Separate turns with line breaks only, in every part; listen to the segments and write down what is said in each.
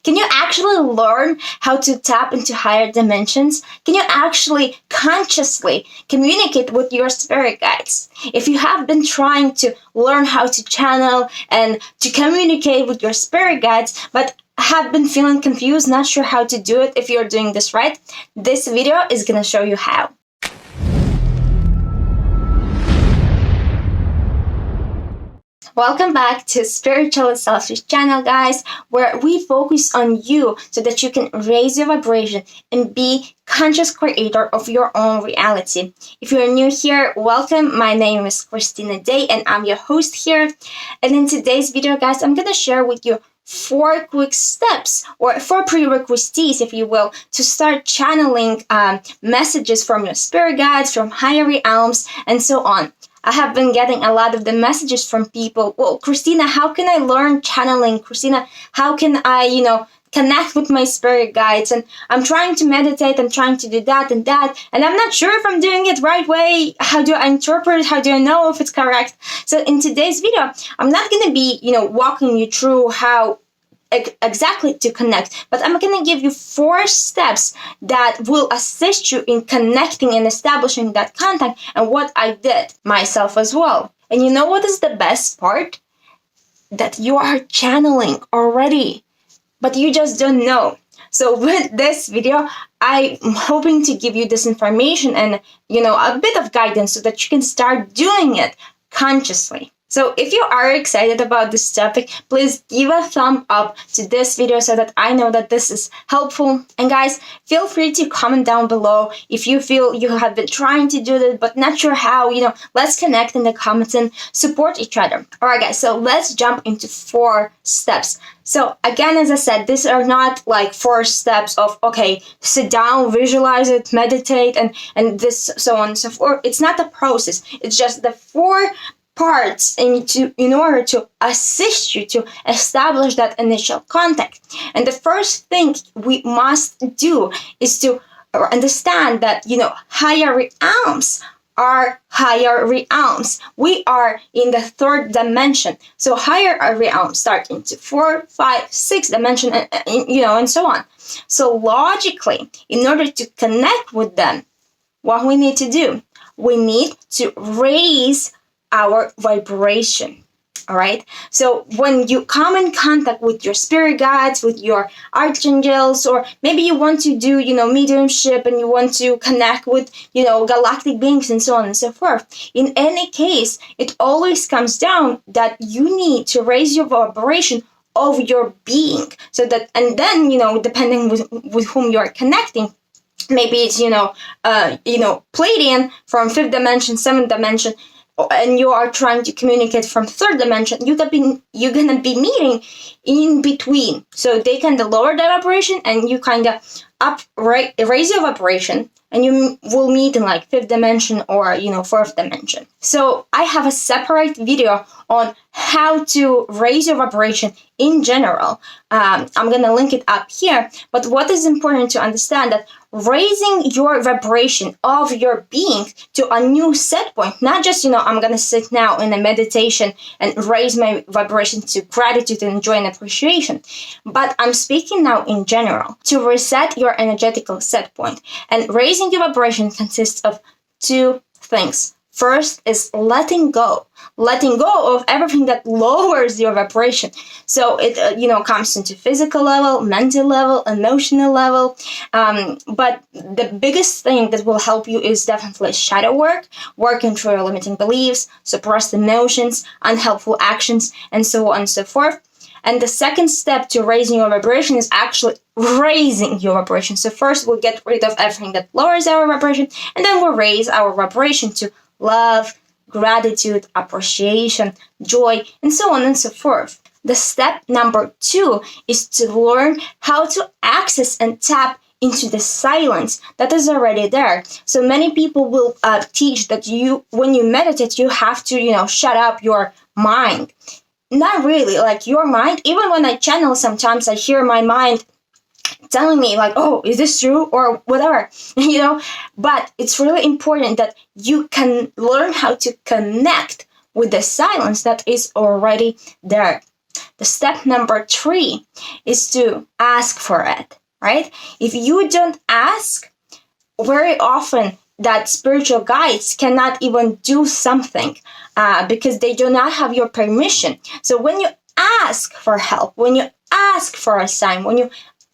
Can you actually learn how to tap into higher dimensions? Can you actually consciously communicate with your spirit guides? If you have been trying to learn how to channel and to communicate with your spirit guides, but have been feeling confused, not sure how to do it if you're doing this right, this video is gonna show you how. Welcome back to Spiritual Selfish channel, guys, where we focus on you so that you can raise your vibration and be conscious creator of your own reality. If you're new here, welcome. My name is Kristina and I'm your host here. And in today's video, guys, I'm going to share with you 4 quick steps or 4 prerequisites, if you will, to start channeling messages from your spirit guides, from higher realms, and so on. I have been getting a lot of the messages from people. Well, Kristina, how can I learn channeling? Kristina, how can I, connect with my spirit guides? And I'm trying to meditate. I'm trying to do that and that. And I'm not sure if I'm doing it right way. How do I interpret? How do I know if it's correct? So in today's video, I'm not going to be, walking you through how exactly to connect, but I'm going to give you 4 steps that will assist you in connecting and establishing that contact, and what I did myself as well. And you know what is the best part? That you are channeling already, but you just don't know. So with this video, I'm hoping to give you this information and, a bit of guidance so that you can start doing it consciously. So if you are excited about this topic, please give a thumb up to this video so that I know that this is helpful. And guys, feel free to comment down below if you feel you have been trying to do this but not sure how. Let's connect in the comments and support each other. Alright guys, so let's jump into 4 steps. So again, as I said, these are not like 4 steps of, okay, sit down, visualize it, meditate, and this, so on and so forth. It's not a process. It's just the 4 parts in order to assist you to establish that initial contact. And the first thing we must do is to understand that higher realms are higher realms. We are in the 3rd dimension. So higher realms start into 4, 5, 6 dimension, and so on. So logically, in order to connect with them, what we need to do, we need to raise our vibration. All right. So when you come in contact with your spirit guides, with your archangels, or maybe you want to do, mediumship and you want to connect with, galactic beings and so on and so forth. In any case, it always comes down that you need to raise your vibration of your being. So that, and then, depending with whom you're connecting, maybe it's, Pleiadian from 5th dimension, 7th dimension, and you are trying to communicate from 3rd dimension, you're gonna be meeting in between. So they kind of lower the vibration and you kind of raise your vibration, and you will meet in like 5th dimension or 4th dimension. So I have a separate video on how to raise your vibration in general. I'm gonna link it up here. But what is important to understand that raising your vibration of your being to a new set point, not just, I'm gonna sit now in a meditation and raise my vibration to gratitude and joy and appreciation, but I'm speaking now in general to reset your energetical set point. And raising your vibration consists of 2 things. First is letting go of everything that lowers your vibration. So it, comes into physical level, mental level, emotional level. But the biggest thing that will help you is definitely shadow work, working through your limiting beliefs, suppressed emotions, unhelpful actions, and so on and so forth. And the second step to raising your vibration is actually raising your vibration. So first we'll get rid of everything that lowers our vibration, and then we'll raise our vibration to love, gratitude, appreciation, joy, and so on and so forth. The step number 2 is to learn how to access and tap into the silence that is already there. So many people will teach that when you meditate, you have to, shut up your mind. Not really. Like your mind, even when I channel, sometimes I hear my mind telling me like, oh, is this true or whatever, but it's really important that you can learn how to connect with the silence that is already there. The step number 3 is to ask for it, right? If you don't ask, very often that spiritual guides cannot even do something because they do not have your permission. So when you ask for help, when you ask for a sign, when you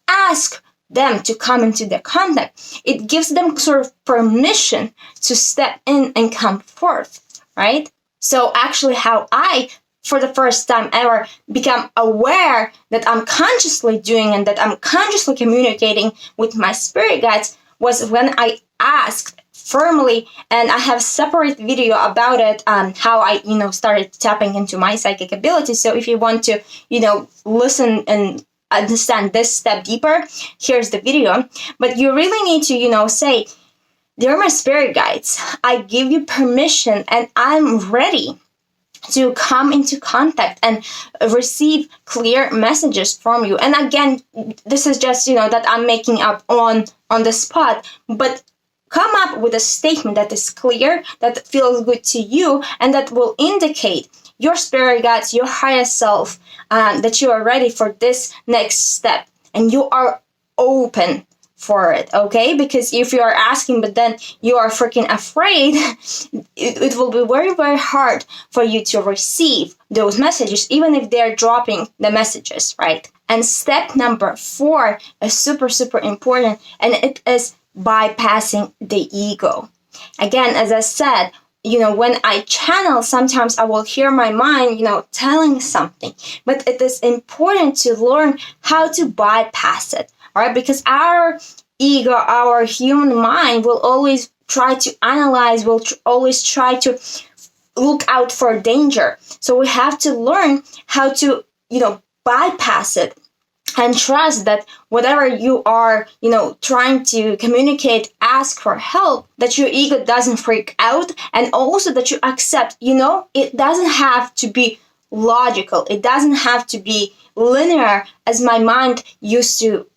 ask them to come into the contact, it gives them sort of permission to step in and come forth, right? So actually how I, for the first time ever, become aware that I'm consciously doing and that I'm consciously communicating with my spirit guides was when I asked firmly, and I have a separate video about it, how I, started tapping into my psychic abilities. So if you want to, listen and understand this step deeper, here's the video. But you really need to, say, "They're my spirit guides. I give you permission and I'm ready to come into contact and receive clear messages from you." And again, this is just, that I'm making up on the spot, but come up with a statement that is clear, that feels good to you, and that will indicate your spirit guides, your higher self, that you are ready for this next step and you are open for it, okay? Because if you are asking but then you are freaking afraid, it will be very, very hard for you to receive those messages, even if they're dropping the messages, right? And step number 4 is super, super important, and it is bypassing the ego. Again, as I said, when I channel, sometimes I will hear my mind, telling something, but it is important to learn how to bypass it, all right? Because our ego, our human mind will always try to analyze, will always try to look out for danger. So we have to learn how to, bypass it and trust that whatever you are, trying to communicate, ask for help, that your ego doesn't freak out, and also that you accept, it doesn't have to be logical. It doesn't have to be linear as my mind used to,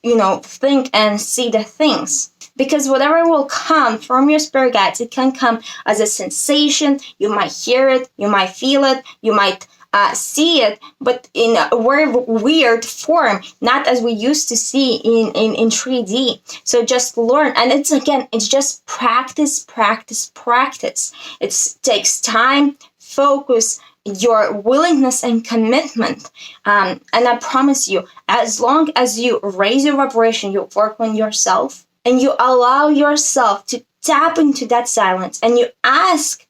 think and see the things. Because whatever will come from your spirit guides, it can come as a sensation. You might hear it, you might feel it, you might see it, but in a very weird form, not as we used to see in 3D. So just learn, and it's just practice. It takes time, focus, your willingness and commitment, and I promise you, as long as you raise your vibration, you work on yourself, and you allow yourself to tap into that silence, and you ask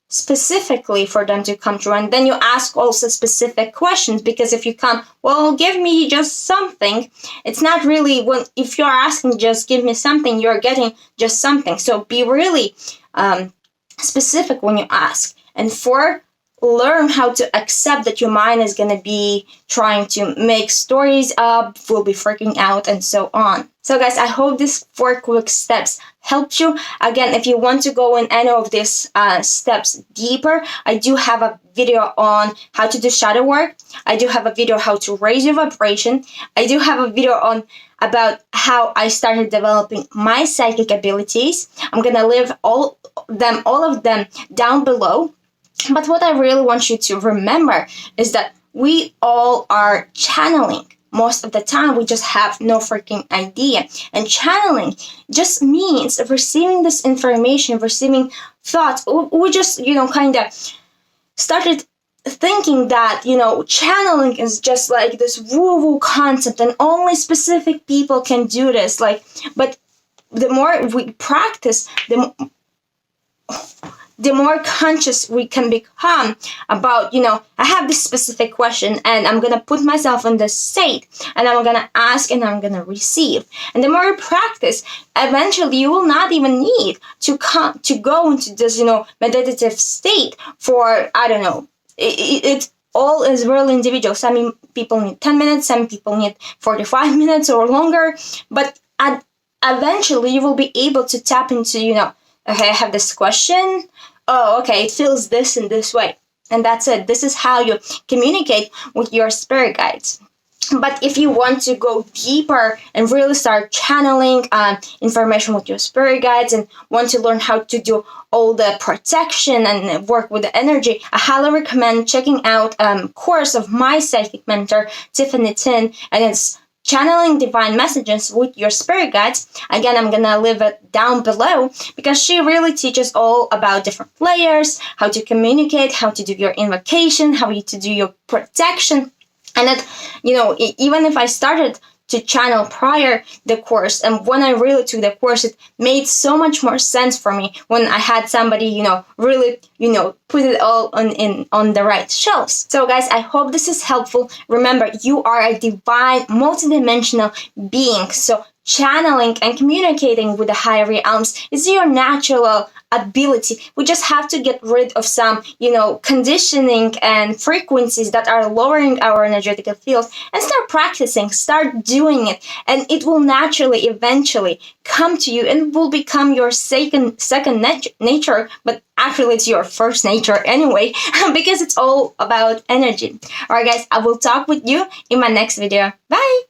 specifically for them to come through, and then you ask also specific questions, because if you come, well, give me just something, it's not really, if you're asking just give me something, you're getting just something. So be really specific when you ask. And learn how to accept that your mind is going to be trying to make stories up, will be freaking out, and so on. So guys, I hope these 4 quick steps helped you. Again, if you want to go in any of these steps deeper, I do have a video on how to do shadow work. I do have a video how to raise your vibration. I do have a video on about how I started developing my psychic abilities. I'm going to leave all of them down below. But what I really want you to remember is that we all are channeling. Most of the time, we just have no freaking idea. And channeling just means receiving this information, receiving thoughts. We just, kind of started thinking that, channeling is just like this woo-woo concept and only specific people can do this. But the more we practice, the more conscious we can become about, I have this specific question and I'm going to put myself in this state and I'm going to ask and I'm going to receive. And the more you practice, eventually you will not even need to go into this, meditative state for, I don't know, it all is really individual. Some people need 10 minutes, some people need 45 minutes or longer, but eventually you will be able to tap into, okay, I have this question. Oh, okay, it feels this in this way. And that's it. This is how you communicate with your spirit guides. But if you want to go deeper and really start channeling information with your spirit guides and want to learn how to do all the protection and work with the energy, I highly recommend checking out course of my psychic mentor, Tiffany, and it's channeling divine messages with your spirit guides. Again, I'm gonna leave it down below because she really teaches all about different layers, how to communicate, how to do your invocation, how to do your protection. And that, even if I started to channel prior the course, and when I really took the course, it made so much more sense for me when I had somebody, really, put it all on the right shelves. So guys, I hope this is helpful. Remember, you are a divine, multidimensional being. So channeling and communicating with the higher realms is your natural ability. We just have to get rid of some, conditioning and frequencies that are lowering our energetical field and start practicing, start doing it. And it will naturally, eventually come to you and will become your second nature, but actually it's your first nature anyway, because it's all about energy. Alright guys, I will talk with you in my next video. Bye!